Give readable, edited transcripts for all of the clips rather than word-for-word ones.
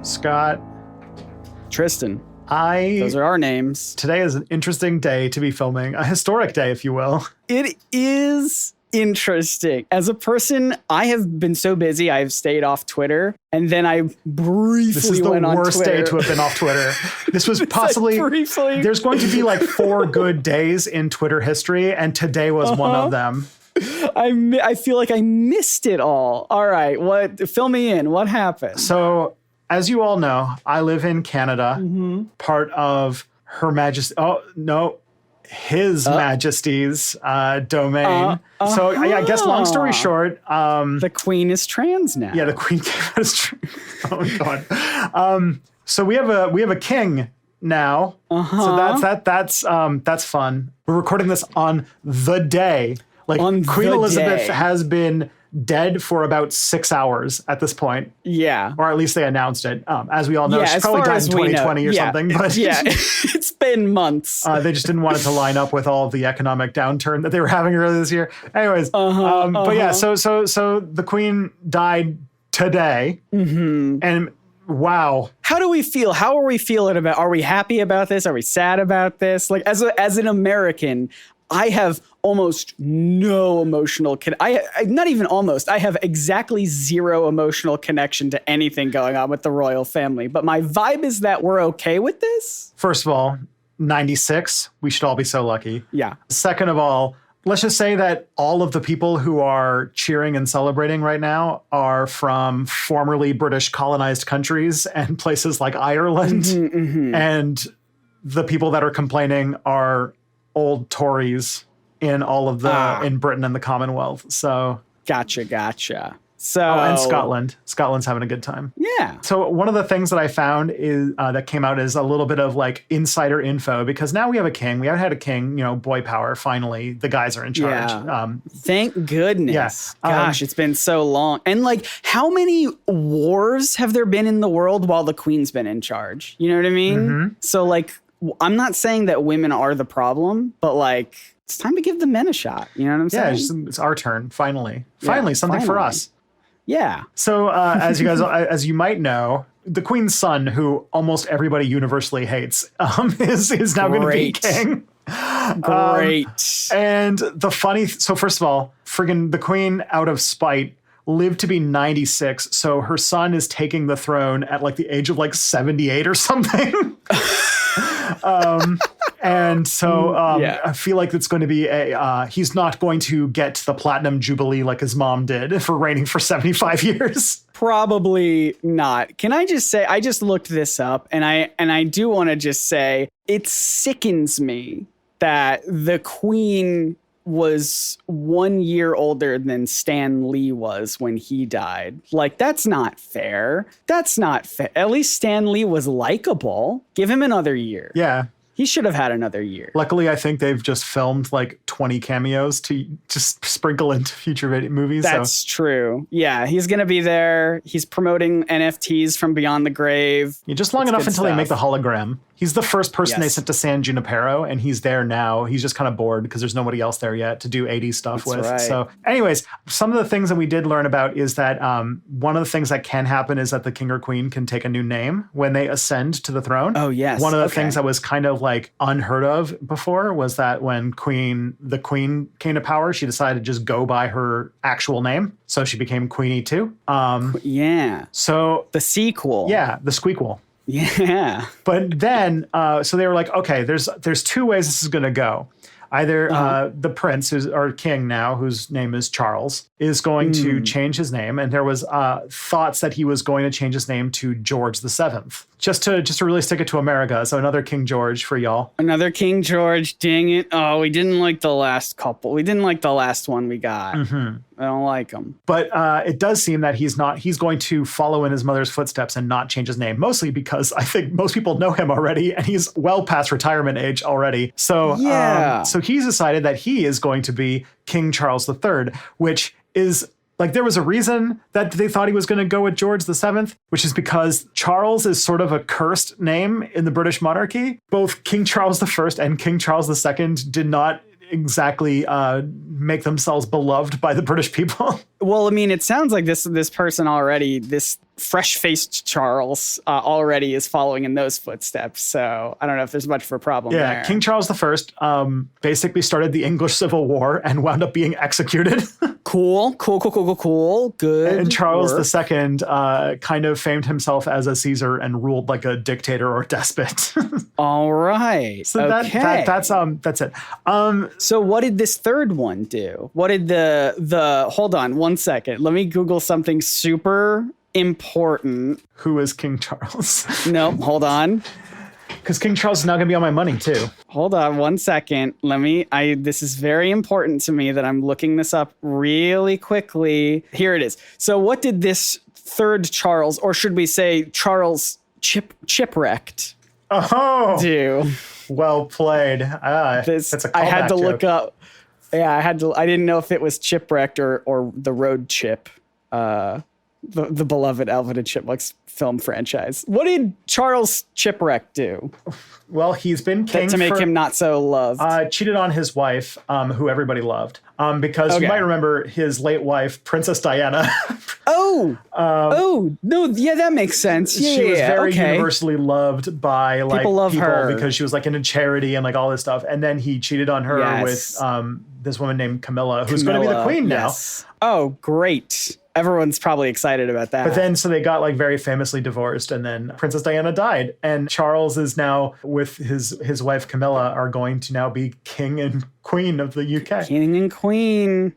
Scott. Tristan. Those are our names. Today is an interesting day to be filming, a historic day, if you will. It is interesting. As a person, I have been so busy, I've stayed off Twitter, and then I briefly went on Twitter. This is the worst day to have been off Twitter. This was possibly, there's going to be like 4 good days in Twitter history, and today was one of them. I feel like I missed it all. All right, fill me in. What happened? So, as you all know, I live in Canada, part of Her Majesty. Oh, no. His Majesty's domain. So I guess long story short, the Queen is trans now. Yeah, the Queen is trans. Oh God. So we have a king now. So that's fun. We're recording this on the day. Like Queen Elizabeth has been dead for about 6 hours at this point. Yeah. Or at least they announced it. As we all know, she probably died in 2020 or something. But it's been months. They just didn't want it to line up with all of the economic downturn that they were having earlier this year. Anyways, but yeah, so the Queen died today. And wow. How do we feel? How are we feeling about? Are we happy about this? Are we sad about this? Like as an American, I have almost no emotional not even almost. I have exactly zero emotional connection to anything going on with the royal family. But my vibe is that we're okay with this. First of all, 96. We should all be so lucky. Yeah. Second of all, let's just say that all of the people who are cheering and celebrating right now are from formerly British colonized countries and places like Ireland. And the people that are complaining are old Tories in all of in Britain and the Commonwealth. So gotcha. So and Scotland. Scotland's having a good time. Yeah. So one of the things that I found is that came out is a little bit of like insider info, because now we have a king. We haven't had a king, boy power. Finally, the guys are in charge. Yeah. Thank goodness. Yes. Gosh, it's been so long. And like, how many wars have there been in the world while the Queen's been in charge? You know what I mean? So like, I'm not saying that women are the problem, but like, it's time to give the men a shot. You know what I'm saying? Yeah, it's our turn. Finally, something for us. Yeah. So as you might know, the Queen's son, who almost everybody universally hates, is now going to be king. Great. And so first of all, friggin' the Queen, out of spite, lived to be 96. So her son is taking the throne at like the age of like 78 or something. And so I feel like it's going to be he's not going to get the platinum jubilee like his mom did for reigning for 75 years. Probably not. Can I just say, I just looked this up and I do want to just say it sickens me that the Queen was 1 year older than Stan Lee was when he died. Like, that's not fair. That's not fair. At least Stan Lee was likable. Give him another year. Yeah. He should have had another year. Luckily, I think they've just filmed like 20 cameos to just sprinkle into future movies. That's true. Yeah, he's going to be there. He's promoting NFTs from Beyond the Grave. Yeah, just long enough until they make the hologram. He's the first person they sent to San Junipero, and he's there now. He's just kind of bored because there's nobody else there yet to do 80s stuff with. Right. So anyways, some of the things that we did learn about is that one of the things that can happen is that the king or queen can take a new name when they ascend to the throne. Oh, yes. One of the things that was kind of like unheard of before was that when the queen came to power, she decided to just go by her actual name. So she became Queenie too. Yeah. So the sequel. Yeah, the squeakquel. Yeah. But then, so they were like, okay, there's 2 ways this is going to go. Either the prince, who's our king now, whose name is Charles, is going to change his name. And there was thoughts that he was going to change his name to George VII, just to really stick it to America. So another King George for y'all. Another King George. Dang it. Oh, we didn't like the last couple. We didn't like the last one we got. I don't like him. But it does seem that he's going to follow in his mother's footsteps and not change his name, mostly because I think most people know him already and he's well past retirement age already. So, so he's decided that he is going to be King Charles III, which is like, there was a reason that they thought he was going to go with George VII, which is because Charles is sort of a cursed name in the British monarchy. Both King Charles I and King Charles II did not exactly make themselves beloved by the British people. Well, I mean, it sounds like this person already, this fresh-faced Charles already is following in those footsteps. So I don't know if there's much of a problem there. King Charles I basically started the English Civil War and wound up being executed. Cool. Good. And Charles work. II kind of famed himself as a Caesar and ruled like a dictator or despot. All right. So okay. that's it. So what did this third one do? What did the hold on 1 second. Let me Google something super important. Who is King Charles? No, hold on. Because King Charles is now going to be on my money too. Hold on 1 second. This is very important to me that I'm looking this up really quickly. Here it is. So what did this third Charles, or should we say Charles Chipwrecked, do? Well played. That's a callback I had to joke. look up. Yeah, I didn't know if it was Chipwrecked or the Road Chip. The beloved Alvin and Chipmunks film franchise. What did Charles Chipwreck do? Well, he's been king to make him not so loved. Cheated on his wife, who everybody loved. Because you might remember his late wife, Princess Diana. No, yeah, that makes sense. Yeah, she was very universally loved by like people her because she was like into charity and like all this stuff. And then he cheated on her with this woman named Camilla, who's going to be the queen now. Oh, great. Everyone's probably excited about that. But then, so they got like very famously divorced, and then Princess Diana died, and Charles is now with his wife Camilla are going to now be king and queen of the UK. King and queen,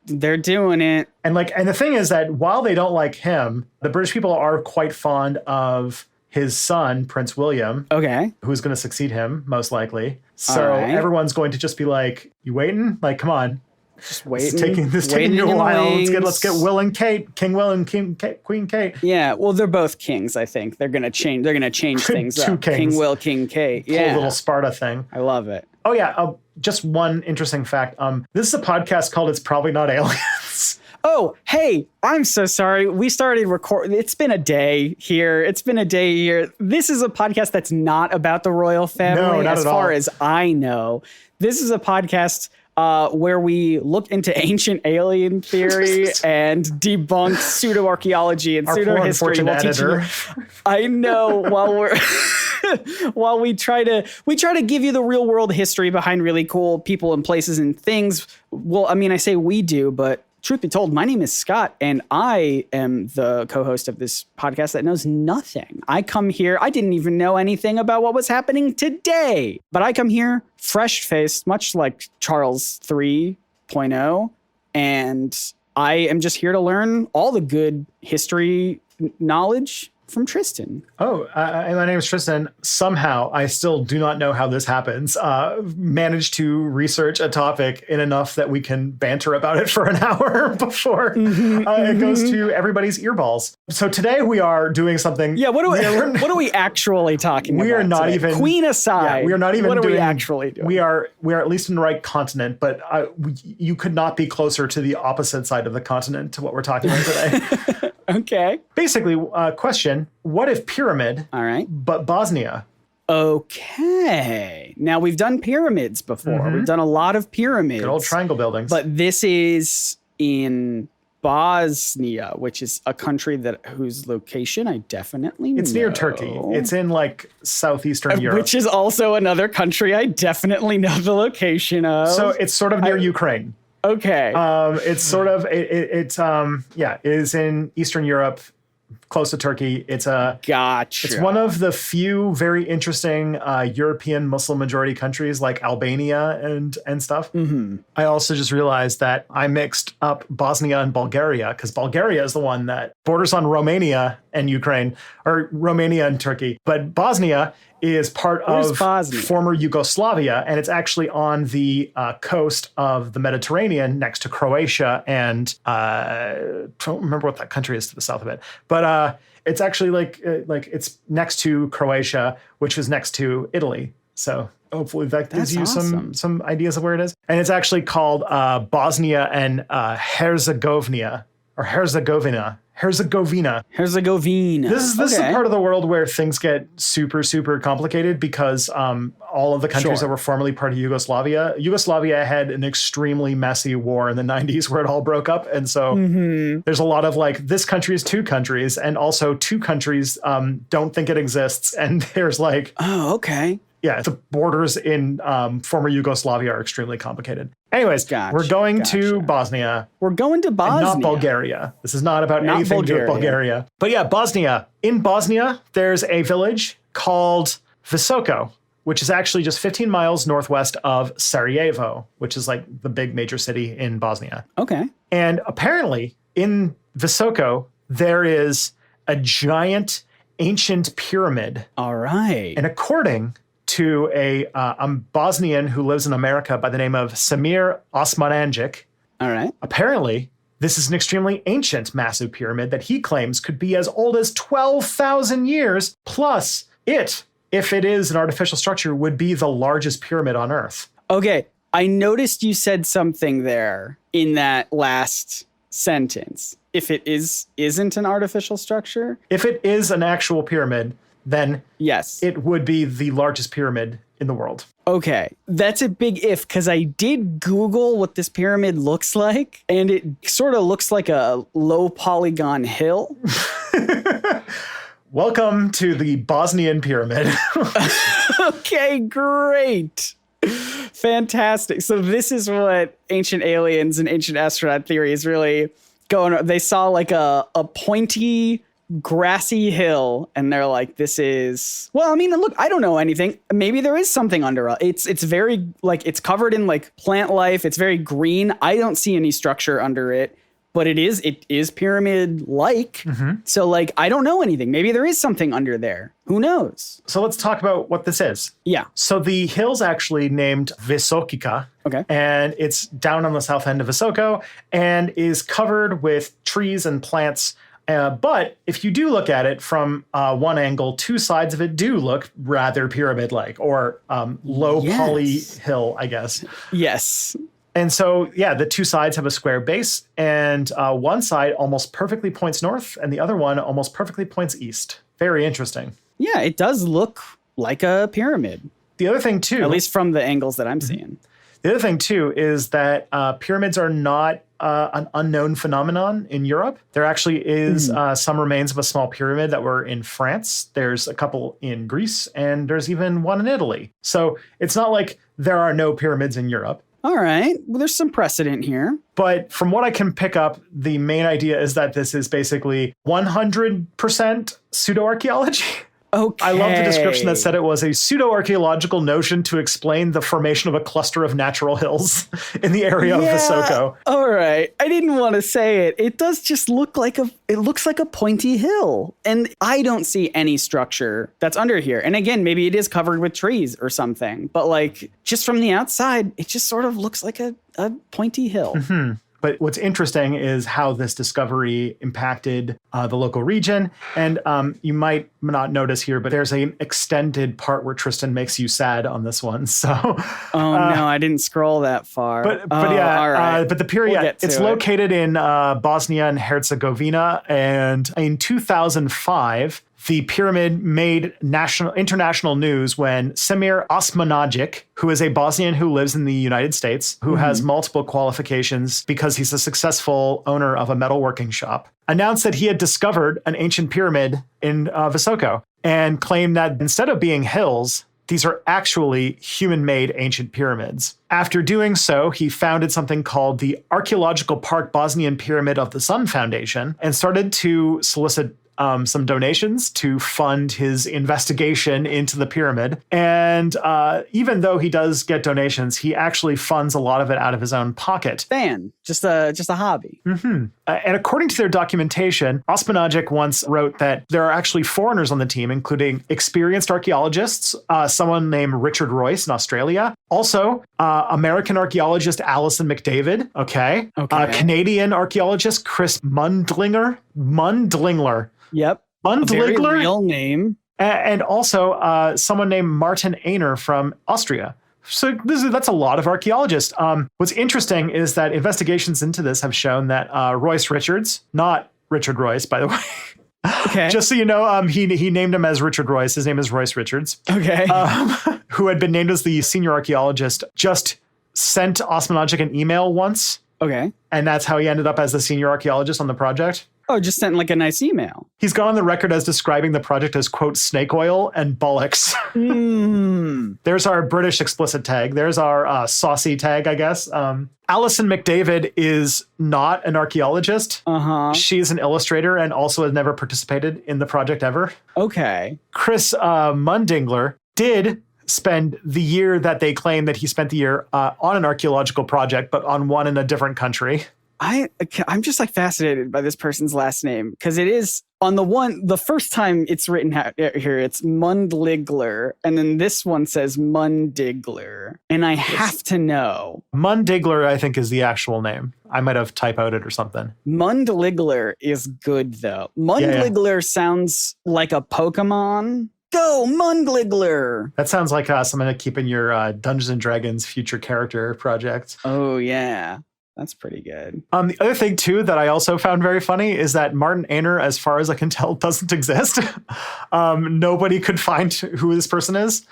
they're doing it. And the thing is that while they don't like him, the British people are quite fond of his son, Prince William. Okay. Who's going to succeed him most likely. So everyone's going to just be like, "You waiting? Like, come on." Just waiting. It's taking you a while. Let's get Will and Kate, King Will and Queen Kate. Yeah, well, they're both kings. I think they're gonna change. They're gonna change things Two up. Kings. King Will, King Kate. Yeah, cool little Sparta thing. I love it. Oh yeah. Just one interesting fact. This is a podcast called "It's Probably Not Aliens." Oh, hey, I'm so sorry. We started recording. It's been a day here. This is a podcast that's not about the royal family. No, not as at all. far as I know. This is a podcast where we look into ancient alien theory and debunk pseudo-archaeology and pseudo-history. I know. While we try to give you the real world history behind really cool people and places and things. Well, I mean, I say we do, but truth be told, my name is Scott, and I am the co-host of this podcast that knows nothing. I come here, I didn't even know anything about what was happening today, but I come here fresh-faced, much like Charles 3.0, and I am just here to learn all the good history knowledge from Tristan. Oh, my name is Tristan. Somehow, I still do not know how this happens. Managed to research a topic in enough that we can banter about it for an hour before it goes to everybody's earballs. So today we are doing something. Yeah, what are we actually talking about? We are not today? even Queen aside. Yeah, we are not even. What doing, are we actually doing? We are at least in the right continent, but you could not be closer to the opposite side of the continent to what we're talking about today. Okay. Basically, question: what if pyramid? All right. But Bosnia. Okay. Now we've done pyramids before. Mm-hmm. We've done a lot of pyramids. Good old triangle buildings. But this is in Bosnia, which is a country whose location I definitely know. It's near Turkey. It's in like southeastern Europe. Which is also another country I definitely know the location of. So it's sort of near Ukraine. Okay. It's sort of it is in Eastern Europe, close to Turkey. Gotcha. It's one of the few very interesting European Muslim majority countries like Albania and stuff. Mm-hmm. I also just realized that I mixed up Bosnia and Bulgaria because Bulgaria is the one that borders on Romania and Ukraine, or Romania and Turkey. But Bosnia is part of former Yugoslavia, and it's actually on the coast of the Mediterranean next to Croatia and I don't remember what that country is to the south of it. But it's actually like it's next to Croatia, which is next to Italy. So hopefully that gives you some ideas of where it is. And it's actually called Bosnia and Herzegovina. or Herzegovina. Herzegovina. This is the part of the world where things get super, super complicated because all of the countries that were formerly part of Yugoslavia had an extremely messy war in the 90s where it all broke up. And so there's a lot of like, this country is two countries, and also two countries don't think it exists. And there's like, yeah, the borders in former Yugoslavia are extremely complicated. Anyways, we're going to Bosnia. We're going to Bosnia. And not Bulgaria. This is not about anything to do with Bulgaria. But yeah, Bosnia. In Bosnia, there's a village called Visoko, which is actually just 15 miles northwest of Sarajevo, which is like the big major city in Bosnia. Okay. And apparently in Visoko, there is a giant ancient pyramid. All right. And according to a Bosnian who lives in America by the name of Samir Osmanagic. All right. Apparently, this is an extremely ancient massive pyramid that he claims could be as old as 12,000 years. Plus, if it is an artificial structure, would be the largest pyramid on Earth. Okay. I noticed you said something there in that last sentence. If it isn't an artificial structure? If it is an actual pyramid, then yes, it would be the largest pyramid in the world. Okay, that's a big if, because I did Google what this pyramid looks like, and it sort of looks like a low polygon hill. Welcome to the Bosnian pyramid. Okay, great. Fantastic. So this is what ancient aliens and ancient astronaut theory is really going on. They saw like a pointy grassy hill, and they're like, this is, well, I mean, look, I don't know anything. Maybe there is something under it. It's very like, it's covered in like plant life. It's very green. I don't see any structure under it, but it is pyramid like. So like, I don't know anything. Maybe there is something under there. Who knows? So let's talk about what this is. Yeah. So the hill's actually named Visokica. Okay. And it's down on the south end of Visoko and is covered with trees and plants. But if you do look at it from one angle, two sides of it do look rather pyramid-like, or low poly hill, I guess. Yes. And so, yeah, the two sides have a square base, and one side almost perfectly points north, and the other one almost perfectly points east. Very interesting. Yeah, it does look like a pyramid. The other thing, too... At least from the angles that I'm seeing. The other thing, too, is that pyramids are not an unknown phenomenon in Europe. There actually is some remains of a small pyramid that were in France. There's a couple in Greece, and there's even one in Italy. So it's not like there are no pyramids in Europe. All right. Well, there's some precedent here. But from what I can pick up, the main idea is that this is basically 100% pseudo-archaeology. Okay. I love the description that said it was a pseudo-archaeological notion to explain the formation of a cluster of natural hills in the area of Visoko. All right. I didn't want to say it. It does just look like it looks like a pointy hill. And I don't see any structure that's under here. And again, maybe it is covered with trees or something. But like just from the outside, it just sort of looks like a pointy hill. But what's interesting is how this discovery impacted the local region. And you might not notice here, but there's an extended part where Tristan makes you sad on this one. So, no, I didn't scroll that far. But yeah, all right. But the period, it's located in Bosnia and Herzegovina. And in 2005, the pyramid made international news when Samir Osmanagic, who is a Bosnian who lives in the United States, who has multiple qualifications because he's a successful owner of a metalworking shop, announced that he had discovered an ancient pyramid in Visoko and claimed that instead of being hills, these are actually human-made ancient pyramids. After doing so, he founded something called the Archaeological Park Bosnian Pyramid of the Sun Foundation and started to solicit some donations to fund his investigation into the pyramid. And even though he does get donations, he actually funds a lot of it out of his own pocket. Just a hobby. And according to their documentation, Osmanagic once wrote that there are actually foreigners on the team, including experienced archaeologists, someone named Richard Royce in Australia. Also, American archaeologist Alison McDavid. Okay. Canadian archaeologist Chris Mundlinger. Yep. A very real name. And also someone named Martin Ainer from Austria. So that's a lot of archaeologists. What's interesting is that investigations into this have shown that Royce Richards, not Richard Royce, by the way. Okay. Just so you know, he named him as Richard Royce. His name is Royce Richards. Okay. Who had been named as the senior archaeologist, just sent Osmanagic an email once. Okay. And that's how he ended up as the senior archaeologist on the project. Oh, just sent like a nice email. He's gone on the record as describing the project as, quote, snake oil and bollocks. There's our British explicit tag. There's our saucy tag, I guess. Alison McDavid is not an archaeologist. She's an illustrator and also has never participated in the project ever. Okay. Chris Mundingler did spend the year that they claim that he spent the year on an archaeological project, but on one in a different country. I'm just like fascinated by this person's last name because it is on the first time it's written here, it's Mundligler. And then this one says Mundigler. And I have to know. Mundigler, I think, is the actual name. I might have typoed it or something. Mundligler is good, though. Mundligler sounds like a Pokemon. Go, Mundligler! That sounds like something to keep in your Dungeons & Dragons future character project. Oh, yeah. That's pretty good. The other thing, too, that I also found very funny is that Martin Ainer, as far as I can tell, doesn't exist. Nobody could find who this person is.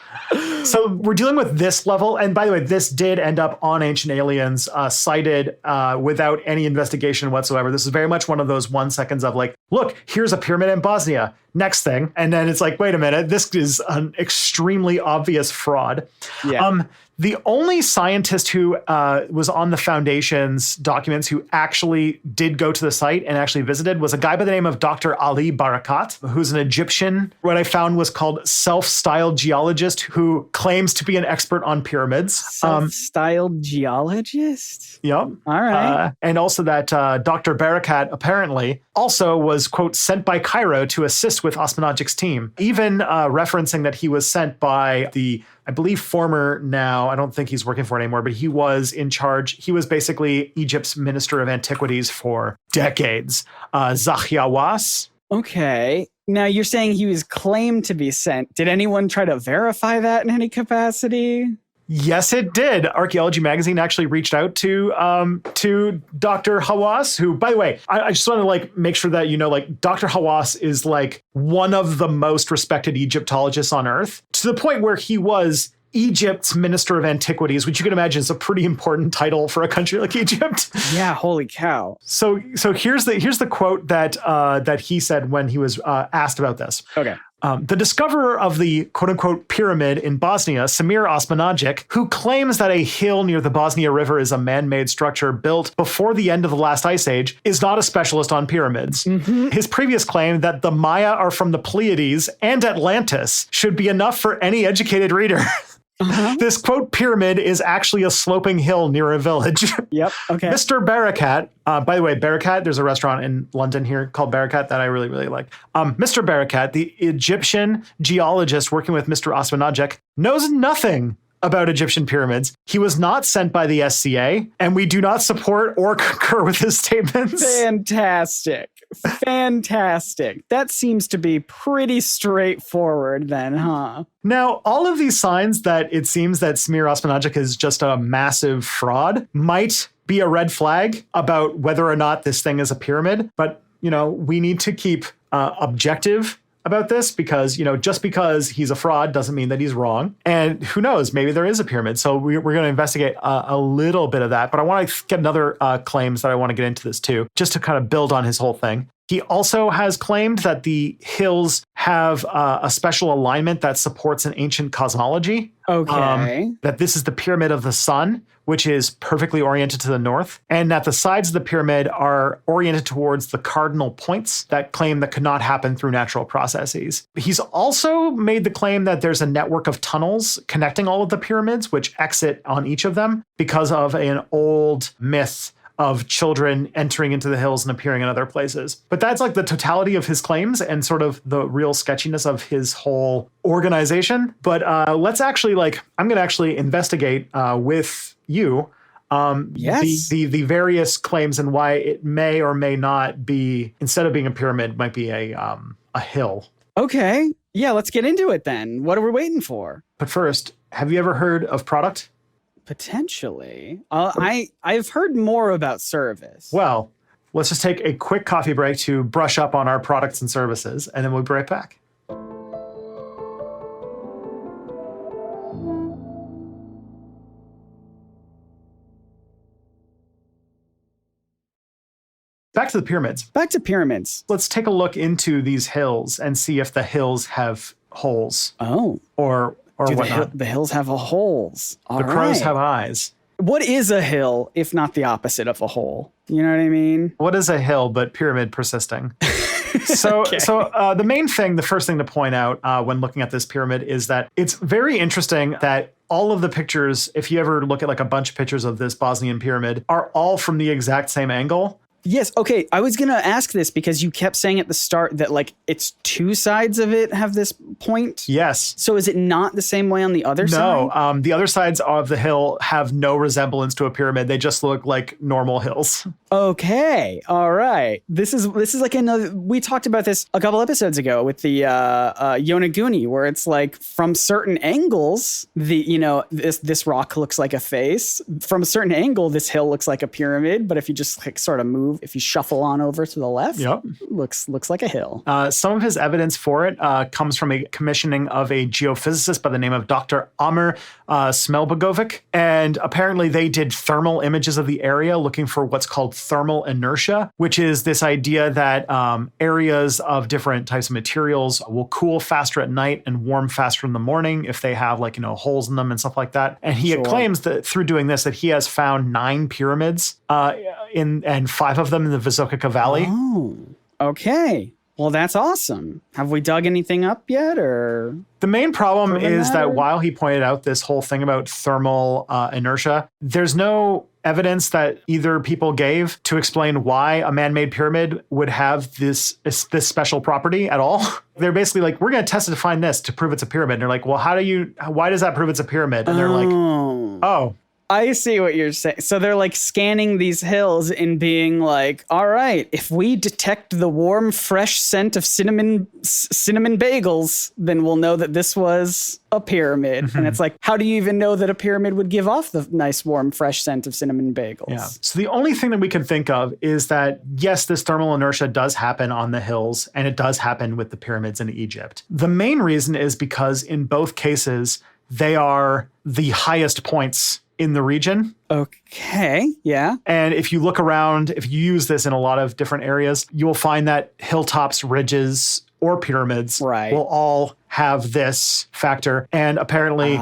So we're dealing with this level. And by the way, this did end up on Ancient Aliens, cited without any investigation whatsoever. This is very much one of those 1 seconds of like, look, here's a pyramid in Bosnia. Next thing. And then it's like, wait a minute, this is an extremely obvious fraud. Yeah. The only scientist who was on the Foundation's documents who actually did go to the site and actually visited was a guy by the name of Dr. Ali Barakat, who's an Egyptian, what I found was called self-styled geologist who claims to be an expert on pyramids. Self-styled geologist? Yep. All right. And also that Dr. Barakat apparently also was, quote, sent by Cairo to assist with Osmanagic's team, even referencing that he was sent by the, I believe, former, now, I don't think he's working for it anymore, but he was in charge. He was basically Egypt's Minister of Antiquities for decades. Zahiawas. Okay. Now you're saying he was claimed to be sent. Did anyone try to verify that in any capacity? Yes, it did. Archaeology Magazine actually reached out to Dr. Hawass, who, by the way, I just want to like make sure that you know, like Dr. Hawass is like one of the most respected Egyptologists on Earth, to the point where he was Egypt's Minister of Antiquities, which you can imagine is a pretty important title for a country like Egypt. Yeah, holy cow. So here's the quote that he said when he was asked about this. Okay. The discoverer of the quote-unquote pyramid in Bosnia, Samir Osmanagic, who claims that a hill near the Bosnia River is a man-made structure built before the end of the last ice age, is not a specialist on pyramids. His previous claim that the Maya are from the Pleiades and Atlantis should be enough for any educated reader. This quote pyramid is actually a sloping hill near a village. Yep. Okay. Mr. Barakat, by the way, Barakat, there's a restaurant in London here called Barakat that I really, really like. Mr. Barakat, the Egyptian geologist working with Mr. Osmanagic, knows nothing about Egyptian pyramids. He was not sent by the SCA, and we do not support or concur with his statements. Fantastic. That seems to be pretty straightforward then, huh? Now, all of these signs that it seems that Samir Osmanagic is just a massive fraud might be a red flag about whether or not this thing is a pyramid. But, you know, we need to keep objective about this because, you know, just because he's a fraud doesn't mean that he's wrong. And who knows, maybe there is a pyramid. So we're going to investigate a little bit of that. But I want to get another claims that I want to get into this too, just to kind of build on his whole thing. He also has claimed that the hills have a special alignment that supports an ancient cosmology. Okay. That this is the Pyramid of the Sun, which is perfectly oriented to the north, and that the sides of the pyramid are oriented towards the cardinal points that claim that could not happen through natural processes. He's also made the claim that there's a network of tunnels connecting all of the pyramids, which exit on each of them because of an old myth of children entering into the hills and appearing in other places. But that's like the totality of his claims and sort of the real sketchiness of his whole organization. But let's actually I'm going to actually investigate with you yes. the various claims and why it may or may not be, instead of being a pyramid, might be a hill. Okay. Yeah, let's get into it then. What are we waiting for? But first, Have you ever heard of product? Potentially. I've heard more about service. Well, let's just take a quick coffee break to brush up on our products and services, and then we'll be right back. Back to the pyramids. Back to pyramids. Let's take a look into these hills and see if the hills have holes. Oh. Or Do whatnot. the hills have holes? The crows have eyes. What is a hill if not the opposite of a hole? You know what I mean? What is a hill but pyramid persisting? So the first thing to point out when looking at this pyramid is that it's very interesting that all of the pictures, if you ever look at like a bunch of pictures of this Bosnian pyramid, are all from the exact same angle. Yes. Okay. I was going to ask this because you kept saying at the start that like it's two sides of it have this point. Yes. So is it not the same way on the other side? No. The other sides of the hill have no resemblance to a pyramid. They just look like normal hills. Okay. All right. This is like another. We talked about this a couple episodes ago with the Yonaguni, where it's like from certain angles, this rock looks like a face. From a certain angle, this hill looks like a pyramid. But if you just like sort of move, if you shuffle on over to the left, looks like a hill. Some of his evidence for it comes from a commissioning of a geophysicist by the name of Dr. Amr Smelbogovic. And apparently they did thermal images of the area looking for what's called thermal inertia, which is this idea that areas of different types of materials will cool faster at night and warm faster in the morning if they have holes in them and stuff like that. And he claims that through doing this that he has found 9 pyramids and 5 of them in the Vizokaka Valley. Oh, okay. Well, that's awesome. Have we dug anything up yet, or? The main problem is that while he pointed out this whole thing about thermal inertia, there's no evidence that either people gave to explain why a man-made pyramid would have this special property at all. They're basically like, we're going to test it to find this to prove it's a pyramid. And they're like, well, why does that prove it's a pyramid? And they're like, oh. I see what you're saying. So they're like scanning these hills and being like, all right, if we detect the warm, fresh scent of cinnamon bagels, then we'll know that this was a pyramid. Mm-hmm. And it's like, how do you even know that a pyramid would give off the nice, warm, fresh scent of cinnamon bagels? Yeah. So the only thing that we can think of is that, yes, this thermal inertia does happen on the hills, and it does happen with the pyramids in Egypt. The main reason is because in both cases, they are the highest points in the region. Okay, yeah. And if you look around, if you use this in a lot of different areas, you will find that hilltops, ridges, or pyramids will all have this factor. And apparently,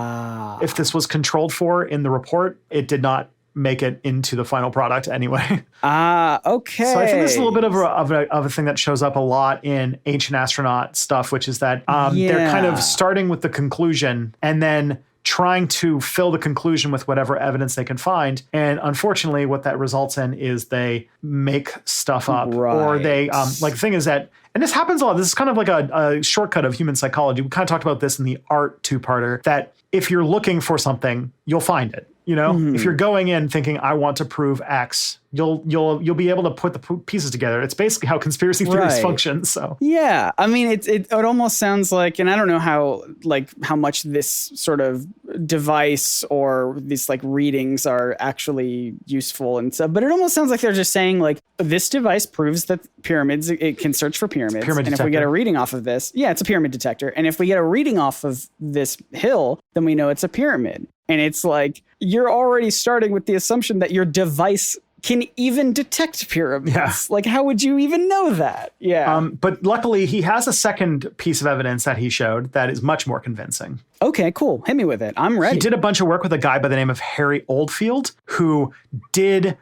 if this was controlled for in the report, it did not make it into the final product anyway. Okay. So I think this is a little bit of a thing that shows up a lot in ancient astronaut stuff, which is that they're kind of starting with the conclusion and then trying to fill the conclusion with whatever evidence they can find. And unfortunately, what that results in is they make stuff up. Or they, the thing is that, and this happens a lot, this is kind of like a shortcut of human psychology. We kind of talked about this in the art two-parter, that if you're looking for something, you'll find it. If you're going in thinking, I want to prove X, you'll be able to put the pieces together. It's basically how conspiracy theories function. So yeah, I mean, it almost sounds like, and I don't know how much this sort of device or these like readings are actually useful and stuff, but it almost sounds like they're just saying like, this device proves that pyramids, it can search for pyramids. And if we get a reading off of this, it's a pyramid detector. And if we get a reading off of this hill, then we know it's a pyramid. And it's like, you're already starting with the assumption that your device can even detect pyramids. Yeah. Like, how would you even know that? Yeah. But luckily, he has a second piece of evidence that he showed that is much more convincing. Okay, cool. Hit me with it. I'm ready. He did a bunch of work with a guy by the name of Harry Oldfield, who did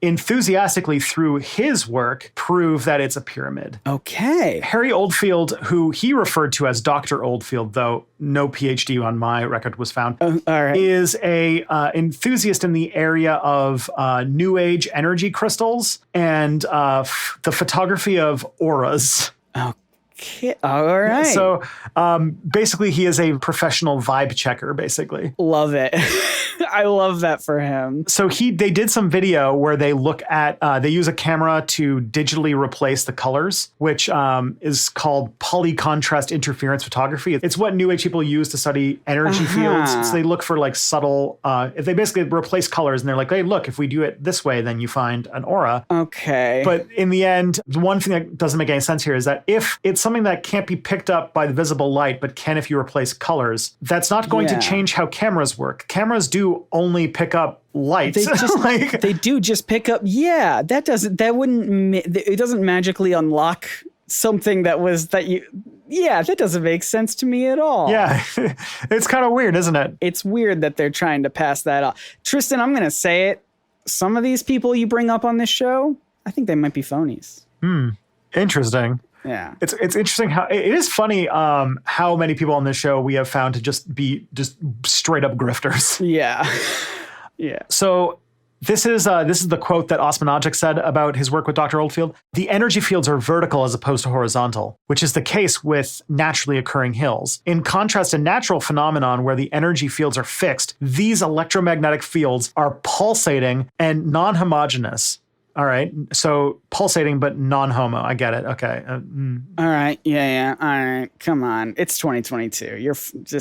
enthusiastically through his work prove that it's a pyramid. Okay. Harry Oldfield, who he referred to as Dr. Oldfield, though no PhD on my record was found, all right, is a enthusiast in the area of New Age energy crystals and the photography of auras. Okay. All right. So basically, he is a professional vibe checker, basically. Love it. I love that for him. So they did some video where they look at, they use a camera to digitally replace the colors, which is called polycontrast interference photography. It's what New Age people use to study energy fields. So they look for like subtle, if they basically replace colors and they're like, hey, look, if we do it this way, then you find an aura. Okay. But in the end, the one thing that doesn't make any sense here is that if it's something that can't be picked up by the visible light, but can if you replace colors, that's not going to change how cameras work. Cameras do only pick up light. They do just pick up. Yeah, it doesn't magically unlock something that doesn't make sense to me at all. Yeah, it's kind of weird, isn't it? It's weird that they're trying to pass that off. Tristan, I'm going to say it. Some of these people you bring up on this show, I think they might be phonies. Interesting. Yeah. It's interesting how it is funny how many people on this show we have found to just be straight up grifters. Yeah. Yeah. So this is the quote that Osmanagic said about his work with Dr. Oldfield. The energy fields are vertical as opposed to horizontal, which is the case with naturally occurring hills. In contrast to natural phenomenon where the energy fields are fixed, these electromagnetic fields are pulsating and non-homogeneous. All right. So pulsating, but non-homo. I get it. Okay. All right. Yeah. All right. Come on. It's 2022. You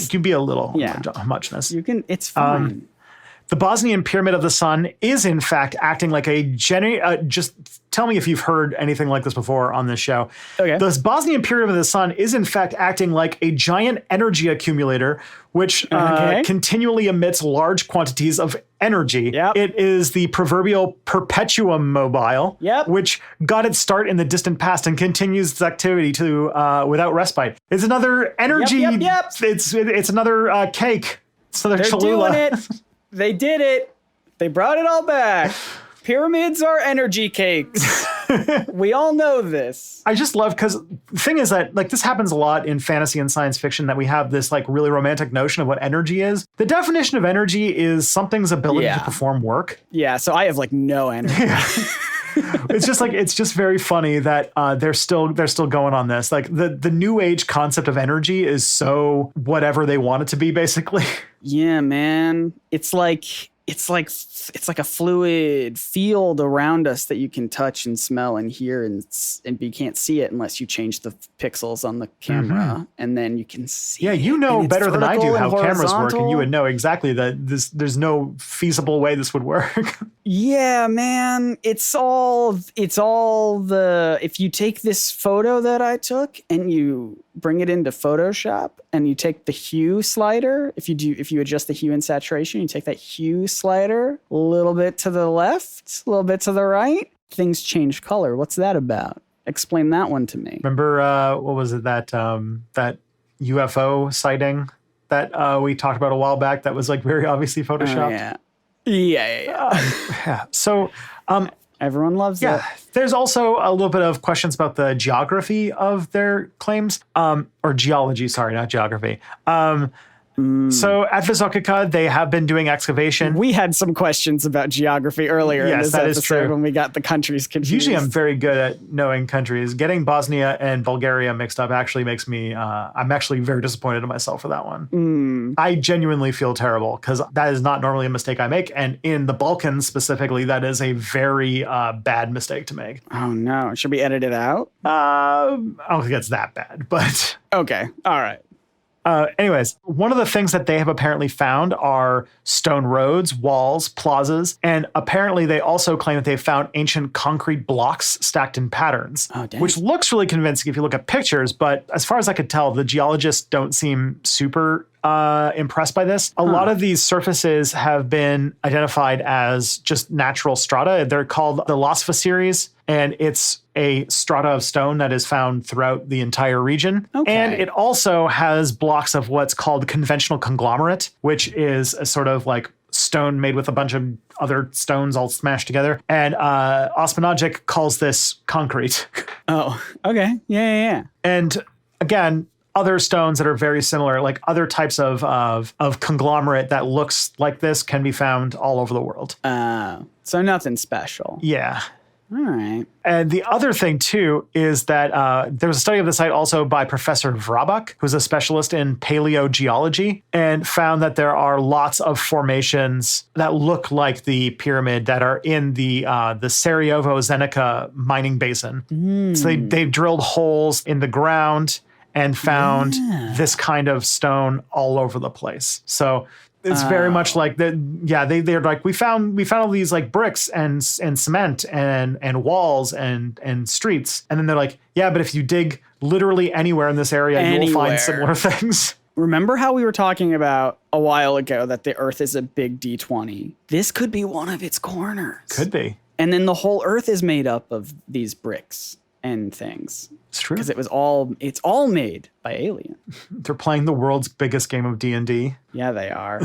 can be a little homogenous. You can. It's fine. The Bosnian Pyramid of the Sun is, in fact, acting like just tell me if you've heard anything like this before on this show. Okay. The Bosnian Pyramid of the Sun is, in fact, acting like a giant energy accumulator, which continually emits large quantities of energy. Yep. It is the proverbial perpetuum mobile, which got its start in the distant past and continues its activity to without respite. It's another energy. Yep. It's another cake. It's another Cholula. They're doing it. They did it. They brought it all back. Pyramids are energy cakes. We all know this. I just love, because the thing is that like this happens a lot in fantasy and science fiction, that we have this like really romantic notion of what energy is. The definition of energy is something's ability to perform work. Yeah, so I have like no energy. Yeah. It's just very funny that they're still going on this. Like the new age concept of energy is so whatever they want it to be, basically. Yeah, man. It's like a fluid field around us that you can touch and smell and hear, and you can't see it unless you change the pixels on the camera, and then you can see. Yeah, you know better than I do how cameras work, and you would know exactly that there's no feasible way this would work. Yeah, man. It's all the, if you take this photo that I took and you bring it into Photoshop and you take the hue slider, if you adjust the hue and saturation, you take that hue slider a little bit to the left, a little bit to the right, things change color. What's that about? Explain that one to me. Remember, what was it, that UFO sighting that we talked about a while back that was like very obviously Photoshopped? Yeah. Yeah. So everyone loves it. There's also a little bit of questions about the geography of their claims, or geology, sorry, not geography. So at Vysokica, they have been doing excavation. We had some questions about geography earlier in this episode when we got the countries confused. Usually I'm very good at knowing countries. Getting Bosnia and Bulgaria mixed up actually makes me, I'm actually very disappointed in myself for that one. I genuinely feel terrible because that is not normally a mistake I make. And in the Balkans specifically, that is a very bad mistake to make. Oh no. Should we edit it out? I don't think it's that bad, but... Okay. All right. Anyways, one of the things that they have apparently found are stone roads, walls, plazas, and apparently they also claim that they've found ancient concrete blocks stacked in patterns, which looks really convincing if you look at pictures. But as far as I could tell, the geologists don't seem super impressed by this. A lot of these surfaces have been identified as just natural strata. They're called the Lasfa series, and it's a strata of stone that is found throughout the entire region. And it also has blocks of what's called conventional conglomerate, which is a sort of like stone made with a bunch of other stones all smashed together. And Osmanagic calls this concrete. Oh, okay. Yeah. And again, other stones that are very similar, like other types of conglomerate that looks like this, can be found all over the world. So nothing special. Yeah. All right. And the other thing, too, is that there was a study of the site also by Professor Vrabak, who's a specialist in paleogeology, and found that there are lots of formations that look like the pyramid that are in the Sarajevo-Zenica mining basin. So they've drilled holes in the ground and found this kind of stone all over the place. So it's very much like that. Yeah, they're like, we found all these like bricks and cement and walls and streets, and then they're like, yeah, but if you dig literally anywhere in this area, you will find similar things. Remember how we were talking about a while ago that the Earth is a big D20? This could be one of its corners. Could be. And then the whole Earth is made up of these bricks and things. It's true. Because it's all made by aliens. They're playing the world's biggest game of D&D. Yeah, they are.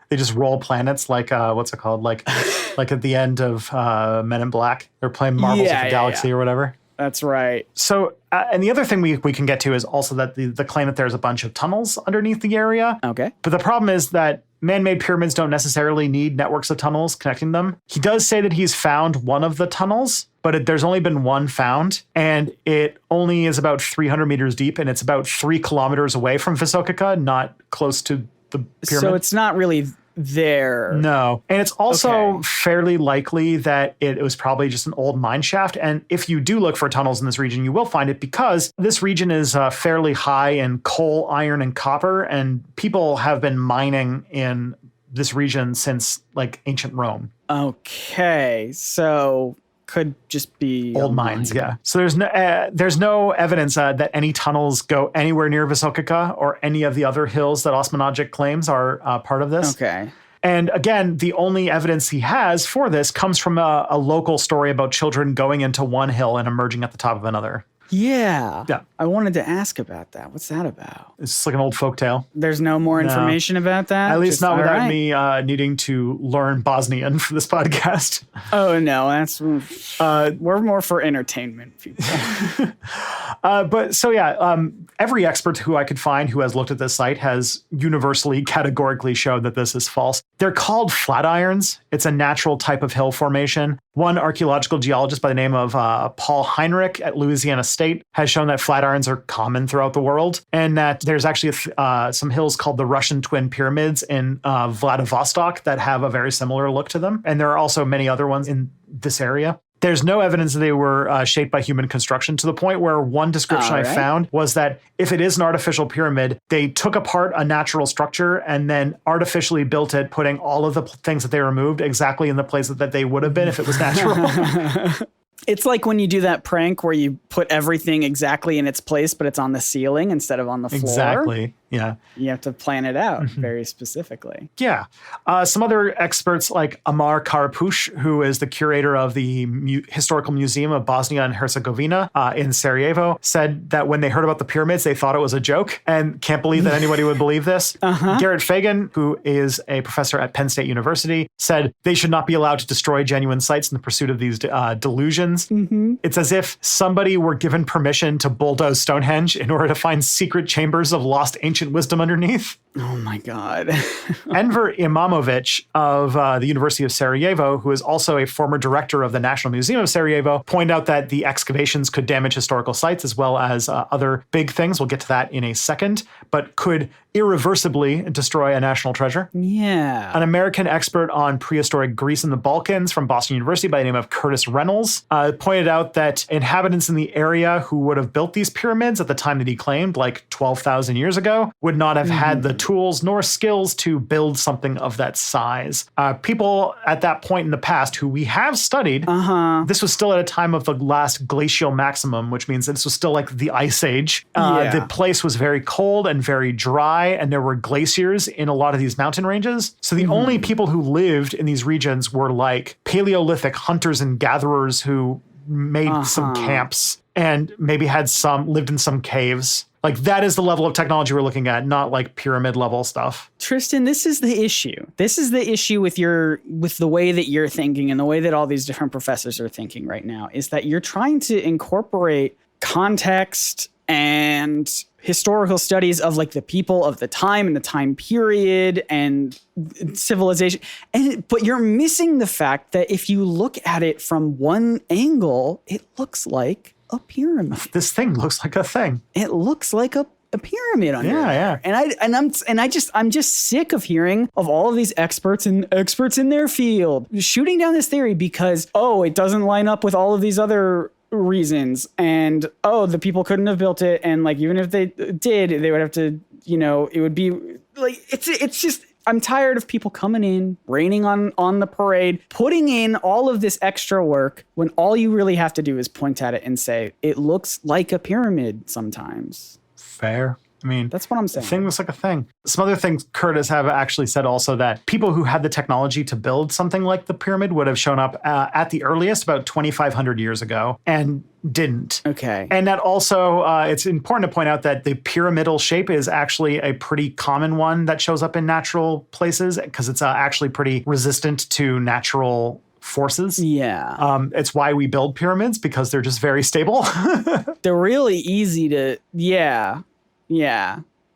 They just roll planets like what's it called? Like at the end of Men in Black. They're playing Marvels of the Galaxy or whatever. That's right. So, and the other thing we can get to is also that the claim that there's a bunch of tunnels underneath the area. Okay. But the problem is that man-made pyramids don't necessarily need networks of tunnels connecting them. He does say that he's found one of the tunnels, but there's only been one found, and it only is about 300 meters deep, and it's about 3 kilometers away from Visokica, not close to the pyramid. So it's not really there. No. And it's also fairly likely that it was probably just an old mine shaft. And if you do look for tunnels in this region, you will find it because this region is fairly high in coal, iron, and copper. And people have been mining in this region since like ancient Rome. Okay. So could just be old mines, yeah. So there's no evidence that any tunnels go anywhere near Visokica or any of the other hills that Osmanagic claims are part of this. Okay. And again, the only evidence he has for this comes from a local story about children going into one hill and emerging at the top of another. Yeah. Yeah. I wanted to ask about that. What's that about? It's just like an old folktale. There's no more information about that? At least not without me needing to learn Bosnian for this podcast. Oh, no. That's we're more for entertainment people. But so, yeah, every expert who I could find who has looked at this site has universally categorically showed that this is false. They're called flat irons. It's a natural type of hill formation. One archaeological geologist by the name of Paul Heinrich at Louisiana State has shown that flat irons are common throughout the world, and that there's actually some hills called the Russian Twin Pyramids in Vladivostok that have a very similar look to them. And there are also many other ones in this area. There's no evidence that they were shaped by human construction, to the point where one description I found was that if it is an artificial pyramid, they took apart a natural structure and then artificially built it, putting all of the things that they removed exactly in the place that they would have been if it was natural. It's like when you do that prank where you put everything exactly in its place, but it's on the ceiling instead of on the floor. Exactly. Yeah. You have to plan it out very specifically. Yeah. Some other experts like Amar Karapush, who is the curator of the Historical Museum of Bosnia and Herzegovina in Sarajevo, said that when they heard about the pyramids, they thought it was a joke and can't believe that anybody would believe this. Garrett Fagan, who is a professor at Penn State University, said they should not be allowed to destroy genuine sites in the pursuit of these delusions. It's as if somebody were given permission to bulldoze Stonehenge in order to find secret chambers of lost ancient wisdom underneath. Oh my God. Enver Imamovic of the University of Sarajevo, who is also a former director of the National Museum of Sarajevo, pointed out that the excavations could damage historical sites as well as other big things. We'll get to that in a second, but could irreversibly destroy a national treasure. Yeah. An American expert on prehistoric Greece and the Balkans from Boston University by the name of Curtis Reynolds pointed out that inhabitants in the area who would have built these pyramids at the time that he claimed, like 12,000 years ago, would not have had the tools nor skills to build something of that size. People at that point in the past who we have studied, this was still at a time of the last glacial maximum, which means that this was still like the Ice Age. The place was very cold and very dry, and there were glaciers in a lot of these mountain ranges. So the only people who lived in these regions were like Paleolithic hunters and gatherers who made some camps and maybe lived in some caves. Like, that is the level of technology we're looking at, not like pyramid level stuff. Tristan, this is the issue. This is the issue with the way that you're thinking and the way that all these different professors are thinking right now, is that you're trying to incorporate context and historical studies of like the people of the time and the time period and civilization. But you're missing the fact that if you look at it from one angle, it looks like a pyramid. This thing looks like a thing. It looks like a pyramid under yeah. I'm just sick of hearing of all of these experts in their field shooting down this theory because, it doesn't line up with all of these other reasons, and the people couldn't have built it, and like even if they did, they would have to, it would be like it's just, I'm tired of people coming in, raining on the parade, putting in all of this extra work when all you really have to do is point at it and say it looks like a pyramid sometimes. Fair. I mean, that's what I'm saying. The thing looks like a thing. Some other things Curtis have actually said also that people who had the technology to build something like the pyramid would have shown up at the earliest about 2,500 years ago and didn't. Okay. And that also, it's important to point out that the pyramidal shape is actually a pretty common one that shows up in natural places because it's actually pretty resistant to natural forces. Yeah. It's why we build pyramids, because they're just very stable. They're really easy to, yeah,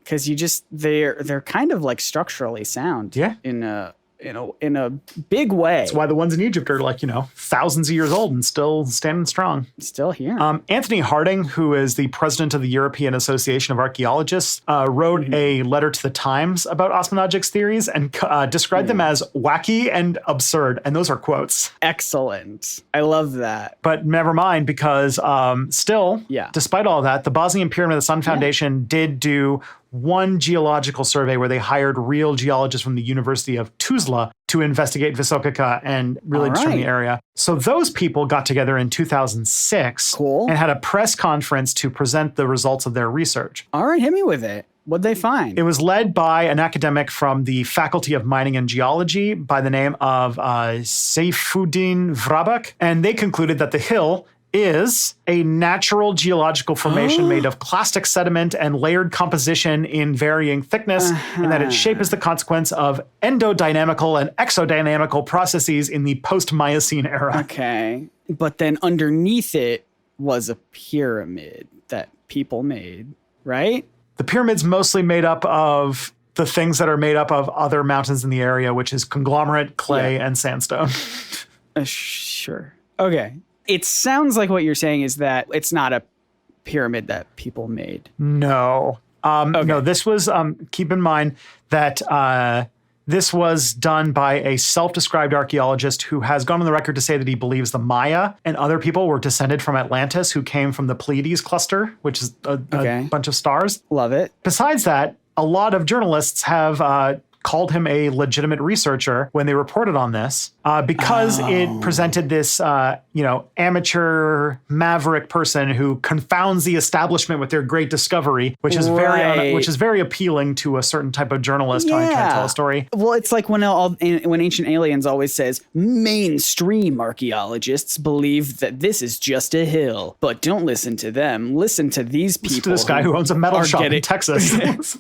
because they're kind of like structurally sound. Yeah. In a big way. That's why the ones in Egypt are like, thousands of years old and still standing strong. Still here. Anthony Harding, who is the president of the European Association of Archaeologists, wrote a letter to the Times about Osmanogic's theories and described them as wacky and absurd. And those are quotes. Excellent. I love that. But never mind, because still, despite all that, the Bosnian Pyramid of the Sun Foundation did do one geological survey where they hired real geologists from the University of Tuzla to investigate Visokica and really determine the area. So those people got together in 2006 and had a press conference to present the results of their research. All right, hit me with it. What'd they find? It was led by an academic from the Faculty of Mining and Geology by the name of Seyfuddin Vrabak, and they concluded that the hill is a natural geological formation made of clastic sediment and layered composition in varying thickness, and that its shape is the consequence of endodynamical and exodynamical processes in the post-Miocene era. Okay. But then underneath it was a pyramid that people made, right? The pyramid's mostly made up of the things that are made up of other mountains in the area, which is conglomerate, clay, and sandstone. Sure. Okay. It sounds like what you're saying is that it's not a pyramid that people made. No. No, this was, keep in mind that this was done by a self-described archaeologist who has gone on the record to say that he believes the Maya and other people were descended from Atlantis, who came from the Pleiades cluster, which is a bunch of stars. Love it. Besides that, a lot of journalists have called him a legitimate researcher when they reported on this because it presented this, amateur maverick person who confounds the establishment with their great discovery, which is very appealing to a certain type of journalist trying to tell a story. Well, it's like when Ancient Aliens always says mainstream archaeologists believe that this is just a hill, but don't listen to them. Listen to these people. Listen to this guy who owns a metal shop in Texas.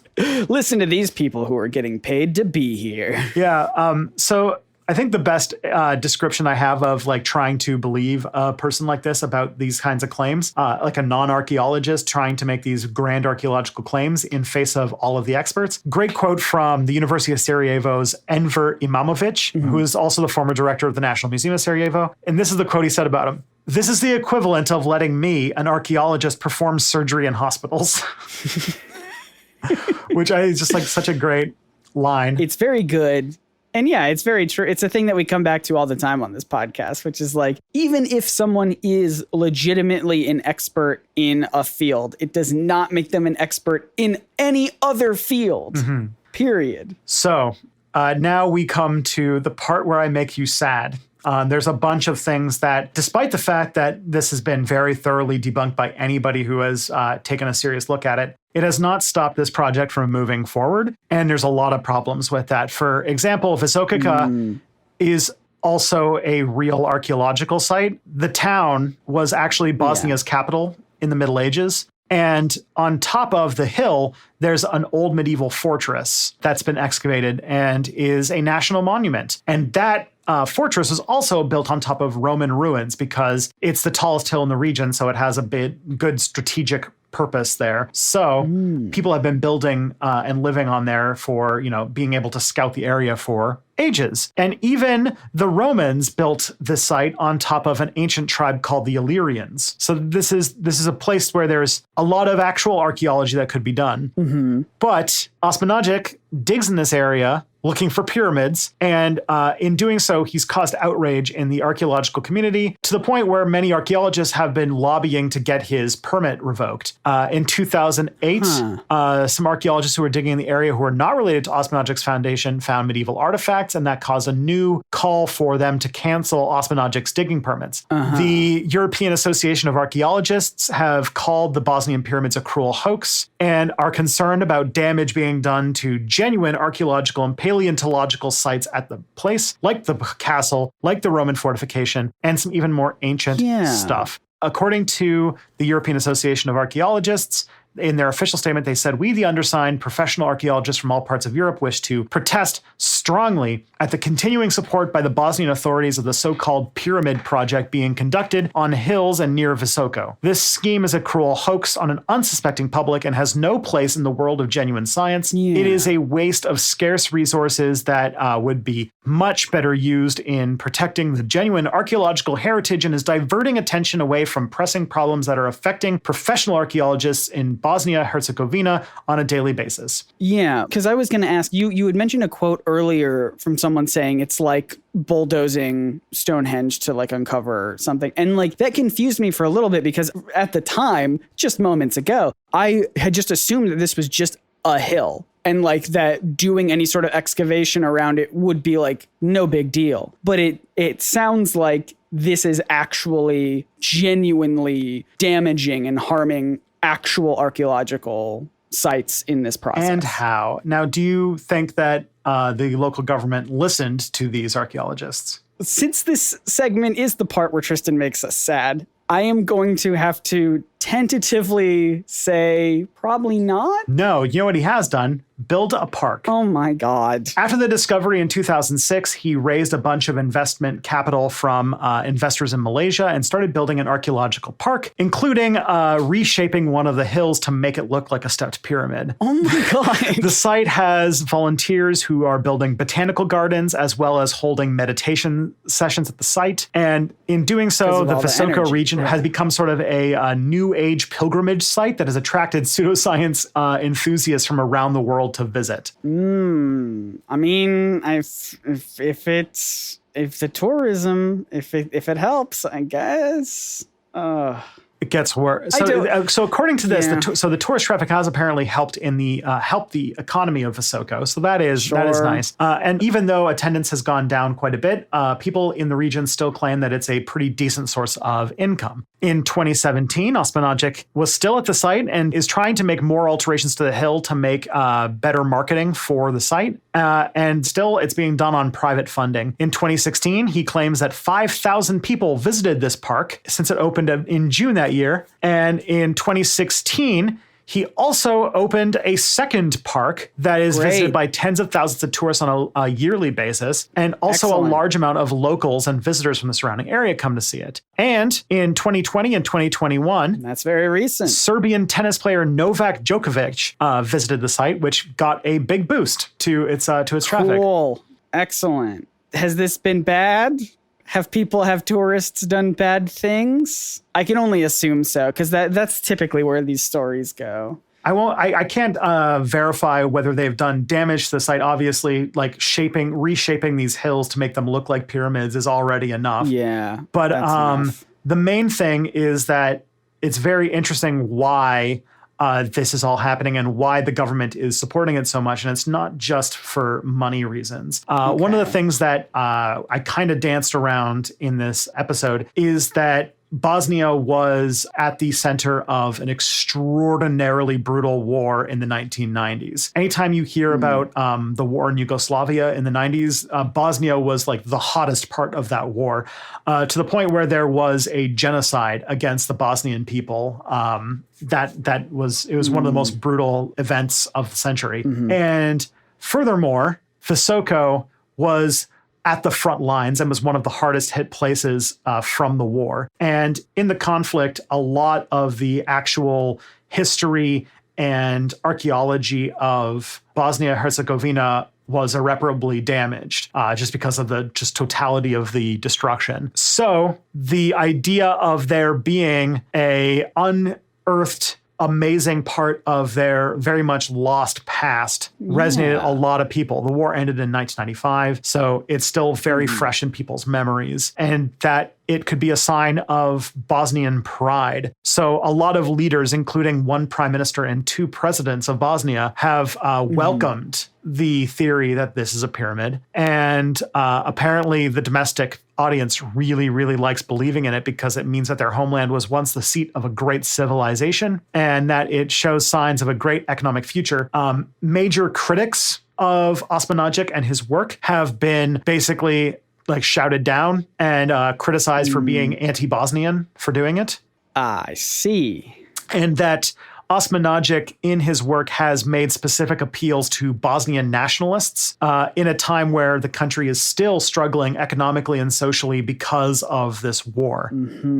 Listen to these people who are getting paid to be here. Yeah. So I think the best description I have of like trying to believe a person like this about these kinds of claims, like a non-archaeologist trying to make these grand archaeological claims in face of all of the experts. Great quote from the University of Sarajevo's Enver Imamovic, who is also the former director of the National Museum of Sarajevo. And this is the quote he said about him. "This is the equivalent of letting me, an archaeologist, perform surgery in hospitals." Which I just like such a great line. It's very good. And yeah, it's very true. It's a thing that we come back to all the time on this podcast, which is like, even if someone is legitimately an expert in a field, it does not make them an expert in any other field, period. So now we come to the part where I make you sad. There's a bunch of things that, despite the fact that this has been very thoroughly debunked by anybody who has taken a serious look at it, it has not stopped this project from moving forward. And there's a lot of problems with that. For example, Visokica is also a real archaeological site. The town was actually Bosnia's capital in the Middle Ages. And on top of the hill, there's an old medieval fortress that's been excavated and is a national monument. And that fortress was also built on top of Roman ruins because it's the tallest hill in the region, so it has a good strategic purpose there. So people have been building and living on there for, being able to scout the area for ages. And even the Romans built this site on top of an ancient tribe called the Illyrians. So this is a place where there's a lot of actual archaeology that could be done. But Osmanagic digs in this area looking for pyramids. And in doing so, he's caused outrage in the archaeological community to the point where many archaeologists have been lobbying to get his permit revoked. In 2008, some archaeologists who were digging in the area who were not related to Osmanagic's foundation found medieval artifacts, and that caused a new call for them to cancel Osmanagic's digging permits. The European Association of Archaeologists have called the Bosnian pyramids a cruel hoax and are concerned about damage being done to genuine archaeological and paleontological sites at the place, like the castle, like the Roman fortification, and some even more ancient stuff. According to the European Association of Archaeologists, in their official statement, they said, "We, the undersigned professional archaeologists from all parts of Europe, wish to protest strongly at the continuing support by the Bosnian authorities of the so-called pyramid project being conducted on hills and near Visoko. This scheme is a cruel hoax on an unsuspecting public and has no place in the world of genuine science. It is a waste of scarce resources that would be much better used in protecting the genuine archaeological heritage and is diverting attention away from pressing problems that are affecting professional archaeologists in Bosnia-Herzegovina on a daily basis." Yeah, because I was going to ask, you had mentioned a quote earlier from someone saying it's like bulldozing Stonehenge to like uncover something. And like that confused me for a little bit because at the time, just moments ago, I had just assumed that this was just a hill. And like that doing any sort of excavation around it would be like no big deal. But it sounds like this is actually genuinely damaging and harming actual archaeological sites in this process. And how? Now, do you think that the local government listened to these archaeologists? Since this segment is the part where Tristan makes us sad, I am going to have to tentatively say probably not. No, you know what he has done? Build a park. Oh my God. After the discovery in 2006, he raised a bunch of investment capital from investors in Malaysia and started building an archaeological park, including reshaping one of the hills to make it look like a stepped pyramid. Oh my God. The site has volunteers who are building botanical gardens as well as holding meditation sessions at the site. And in doing so, the Visoko region has become sort of a new age pilgrimage site that has attracted pseudoscience enthusiasts from around the world to visit. I mean, if the tourism, if it helps, I guess. It gets worse. So according to this, the tourist traffic has apparently helped in the economy of Visoko. So that is nice. And even though attendance has gone down quite a bit, people in the region still claim that it's a pretty decent source of income. In 2017, Osmanagic was still at the site and is trying to make more alterations to the hill to make better marketing for the site. And still, it's being done on private funding. In 2016, he claims that 5,000 people visited this park since it opened in June that year. And in 2016, he also opened a second park that is visited by tens of thousands of tourists on a yearly basis. And also a large amount of locals and visitors from the surrounding area come to see it. And in 2020 and 2021, that's very recent, Serbian tennis player Novak Djokovic visited the site, which got a big boost to its traffic. Cool. Excellent. Has this been bad? Have tourists done bad things? I can only assume so, because that's typically where these stories go. I can't verify whether they've done damage to the site. Obviously, like reshaping these hills to make them look like pyramids is already enough. Yeah. But the main thing is that it's very interesting why this is all happening and why the government is supporting it so much. And it's not just for money reasons. One of the things that I kind of danced around in this episode is that Bosnia was at the center of an extraordinarily brutal war in the 1990s. Anytime you hear about the war in Yugoslavia in the 90s, Bosnia was like the hottest part of that war, to the point where there was a genocide against the Bosnian people. It was one of the most brutal events of the century. And furthermore, Visoko was at the front lines and was one of the hardest hit places from the war. And in the conflict, a lot of the actual history and archaeology of Bosnia-Herzegovina was irreparably damaged just because of the just totality of the destruction. So the idea of there being a unearthed amazing part of their very much lost past resonated a lot of people. The war ended in 1995, so it's still very fresh in people's memories, and that it could be a sign of Bosnian pride. So a lot of leaders, including one prime minister and two presidents of Bosnia, have welcomed the theory that this is a pyramid. And apparently the domestic audience really, really likes believing in it because it means that their homeland was once the seat of a great civilization and that it shows signs of a great economic future. Major critics of Osmanagic and his work have been basically like shouted down and criticized for being anti-Bosnian for doing it. I see. And that Osmanagic in his work has made specific appeals to Bosnian nationalists in a time where the country is still struggling economically and socially because of this war.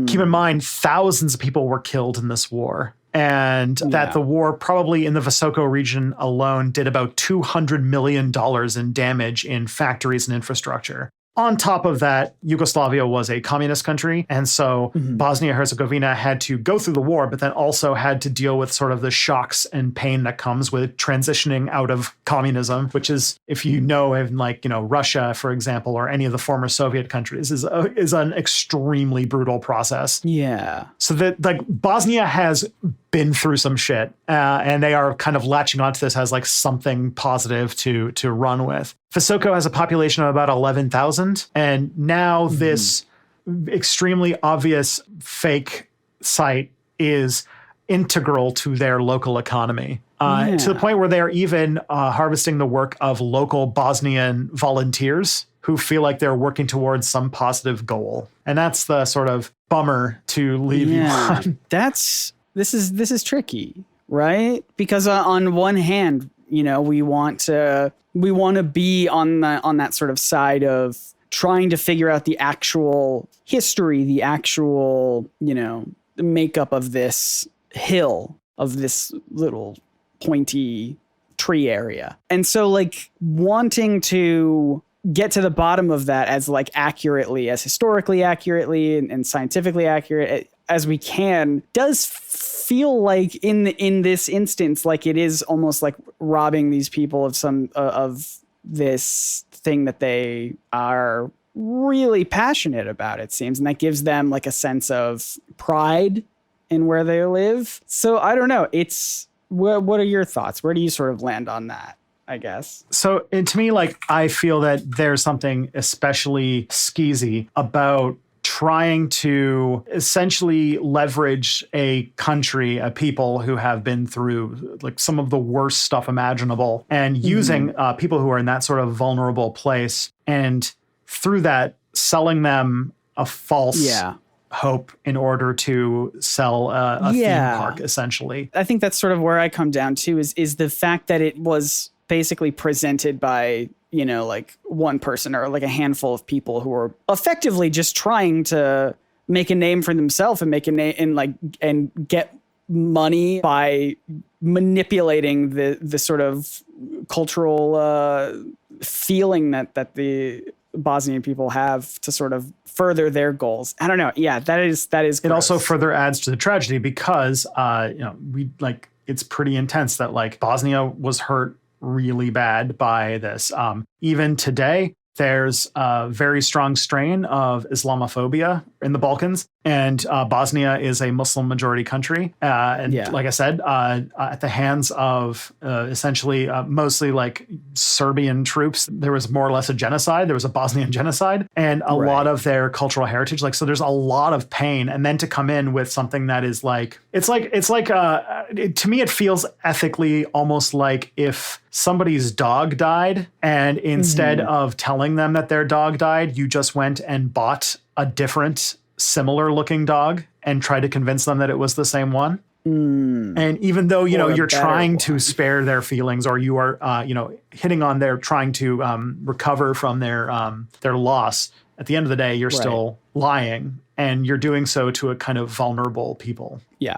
Keep in mind, thousands of people were killed in this war. And that the war probably in the Visoko region alone did about $200 million in damage in factories and infrastructure. On top of that, Yugoslavia was a communist country, and so Bosnia-Herzegovina had to go through the war, but then also had to deal with sort of the shocks and pain that comes with transitioning out of communism, which is, if you know, in like, you know, Russia, for example, or any of the former Soviet countries, is an extremely brutal process. Yeah. So that like Bosnia has been through some shit, and they are kind of latching onto this as like something positive to run with. Visoko has a population of about 11,000, and now this extremely obvious fake site is integral to their local economy, to the point where they are even harvesting the work of local Bosnian volunteers who feel like they're working towards some positive goal. And that's the sort of bummer to leave you on. This is tricky, right? Because on one hand, you know, we want to be on that sort of side of trying to figure out the actual history, the actual, you know, makeup of this hill, of this little pointy tree area. And so like wanting to get to the bottom of that as like accurately, as historically accurately and scientifically accurate as we can does feel like in this instance, like it is almost like robbing these people of some of this thing that they are really passionate about, it seems. And that gives them like a sense of pride in where they live. So I don't know. What are your thoughts? Where do you sort of land on that, I guess? So to me, like, I feel that there's something especially skeezy about trying to essentially leverage a country, a people who have been through like some of the worst stuff imaginable, and using people who are in that sort of vulnerable place, and through that selling them a false hope in order to sell a theme park, essentially. I think that's sort of where I come down to is the fact that it was basically presented by, you know, like one person or like a handful of people who are effectively just trying to make a name for themselves and make a name and get money by manipulating the sort of cultural feeling that the Bosnian people have to sort of further their goals. I don't know. Yeah, that is gross. It also further adds to the tragedy because it's pretty intense that like Bosnia was hurt really bad by this. Even today, there's a very strong strain of Islamophobia in the Balkans, and Bosnia is a Muslim majority country. Like I said, at the hands of essentially mostly like Serbian troops, there was more or less a genocide. There was a Bosnian genocide, and a lot of their cultural heritage. Like, so there's a lot of pain, and then to come in with something that is like, to me, it feels ethically almost like if somebody's dog died, and instead of telling them that their dog died, you just went and bought a different similar looking dog and tried to convince them that it was the same one. And even though, you know, you're trying to spare their feelings, or you are, hitting on their trying to recover from their loss, at the end of the day, you're still lying, and you're doing so to a kind of vulnerable people. Yeah.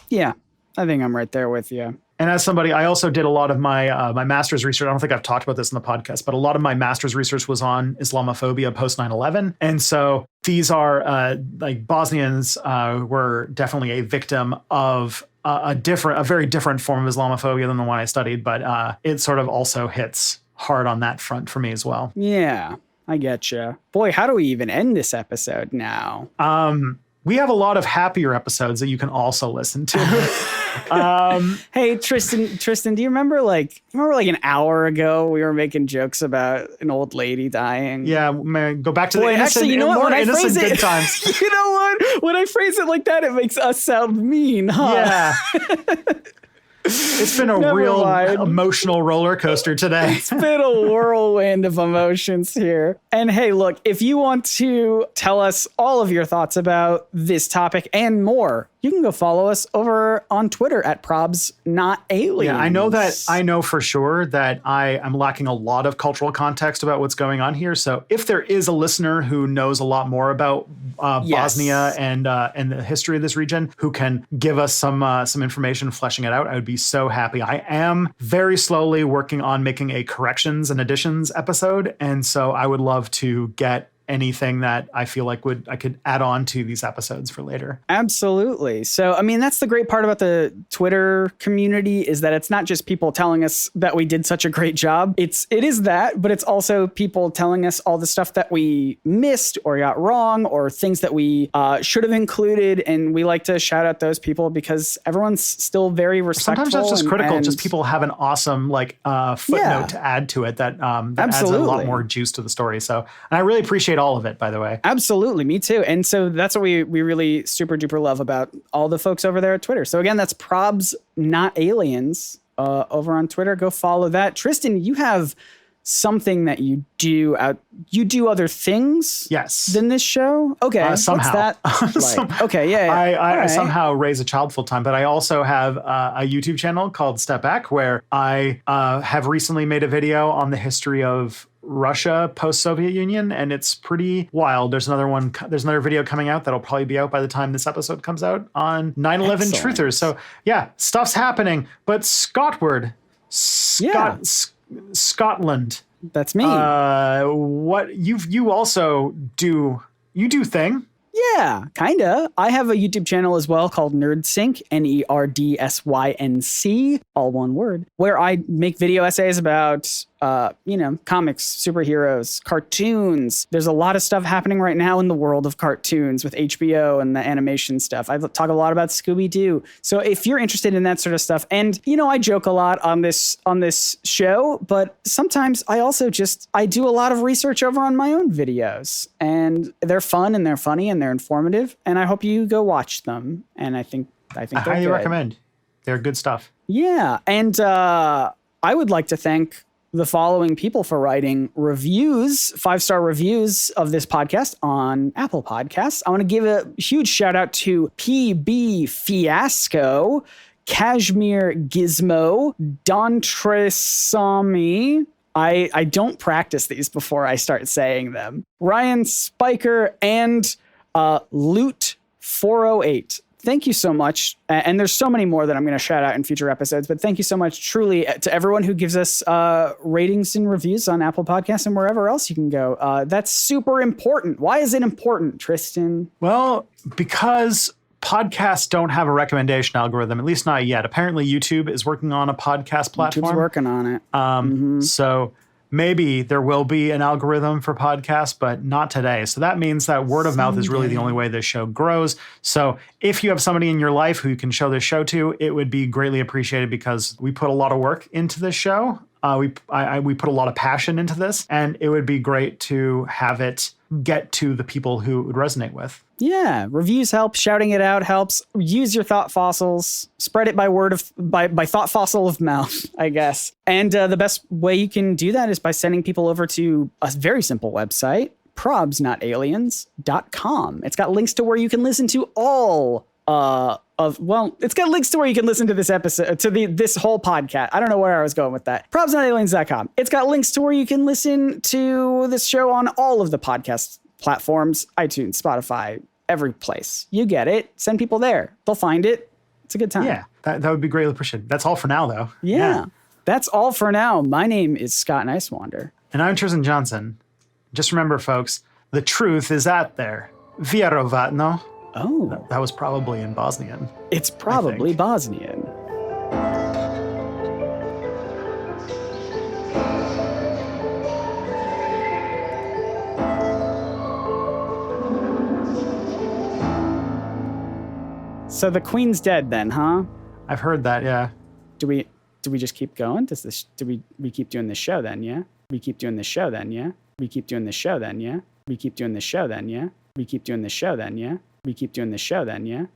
Yeah. I think I'm right there with you. And as somebody, I also did a lot of my my master's research. I don't think I've talked about this in the podcast, but a lot of my master's research was on Islamophobia post 9/11. And so these are like Bosnians were definitely a victim of a very different form of Islamophobia than the one I studied, but it sort of also hits hard on that front for me as well. Yeah, I get you. Boy, how do we even end this episode now? We have a lot of happier episodes that you can also listen to. Hey, Tristan, do you remember like an hour ago we were making jokes about an old lady dying? Yeah, man, go back to the innocent, actually, you know what? When I phrase good it, times. You know what? When I phrase it like that, it makes us sound mean, huh? Yeah. It's been a real emotional roller coaster today. It's been a whirlwind of emotions here. And hey, look, if you want to tell us all of your thoughts about this topic and more, you can go follow us over on Twitter at probsnotaliens. Yeah, I know for sure that I am lacking a lot of cultural context about what's going on here. So if there is a listener who knows a lot more about Bosnia and the history of this region, who can give us some information, fleshing it out, I would be so happy. I am very slowly working on making a corrections and additions episode. And so I would love to get anything that I feel like I could add on to these episodes for later. Absolutely. So, I mean, that's the great part about the Twitter community is that it's not just people telling us that we did such a great job. It is that, but it's also people telling us all the stuff that we missed or got wrong or things that we should have included. And we like to shout out those people because everyone's still very respectful. Sometimes that's just critical. Just people have an awesome footnote to add to it that adds a lot more juice to the story. So, and I really appreciate all of it, by the way. Absolutely. Me too. And so that's what we really super duper love about all the folks over there at Twitter. So again, that's Probs Not Aliens over on Twitter. Go follow that. Tristan, you have something that you do you do other things than this show? Okay. Somehow. What's that like? Okay. Yeah. I somehow raise a child full time, but I also have a YouTube channel called Step Back where I have recently made a video on the history of Russia post-Soviet Union, and it's pretty wild. There's another video coming out that'll probably be out by the time this episode comes out on 9/11 truthers. So yeah, stuff's happening, but Scotland. That's me. What you also do? You do thing. Yeah, kinda. I have a YouTube channel as well called Nerdsync, NERDSYNC, all one word, where I make video essays about comics, superheroes, cartoons. There's a lot of stuff happening right now in the world of cartoons with HBO and the animation stuff. I talk a lot about Scooby-Doo. So if you're interested in that sort of stuff, and I joke a lot on this show, but sometimes I also I do a lot of research over on my own videos, and they're fun and they're funny and they're informative, and I hope you go watch them. And I think I highly recommend. They're good stuff. Yeah, and I would like to thank the following people for writing reviews, 5-star reviews of this podcast on Apple Podcasts. I want to give a huge shout out to PB Fiasco, Kashmir Gizmo, Dontresami. I don't practice these before I start saying them. Ryan Spiker and Loot 408. Thank you so much. And there's so many more that I'm going to shout out in future episodes, but thank you so much truly to everyone who gives us ratings and reviews on Apple Podcasts and wherever else you can go. That's super important. Why is it important, Tristan? Well, because podcasts don't have a recommendation algorithm, at least not yet. Apparently YouTube is working on a podcast platform. YouTube's working on it. So maybe there will be an algorithm for podcasts, but not today. So that means that word of mouth is really the only way this show grows. So if you have somebody in your life who you can show this show to, it would be greatly appreciated because we put a lot of work into this show. We put a lot of passion into this, and it would be great to have it get to the people who it would resonate with. Yeah, reviews help. Shouting it out helps. Use your thought fossils. Spread it by thought fossil of mouth, I guess. And the best way you can do that is by sending people over to a very simple website, probsnotaliens.com. It's got links to where you can listen to all it's got links to where you can listen to this episode, to this whole podcast. I don't know where I was going with that. Probsnotaliens.com. It's got links to where you can listen to this show on all of the podcast platforms, iTunes, Spotify, every place. You get it. Send people there. They'll find it. It's a good time. Yeah. That would be greatly appreciated. That's all for now, though. Yeah. That's all for now. My name is Scott Nicewander. And I'm Tristan Johnson. Just remember, folks, the truth is out there. Vjerovatno. Oh. That was probably in Bosnian. It's probably Bosnian. So the queen's dead then, huh? I've heard that, yeah. Do we just keep going? Do we keep doing this show then, yeah? We keep doing this show then, yeah? We keep doing this show then, yeah? We keep doing this show then, yeah? We keep doing this show then, yeah? We keep doing this show then, yeah?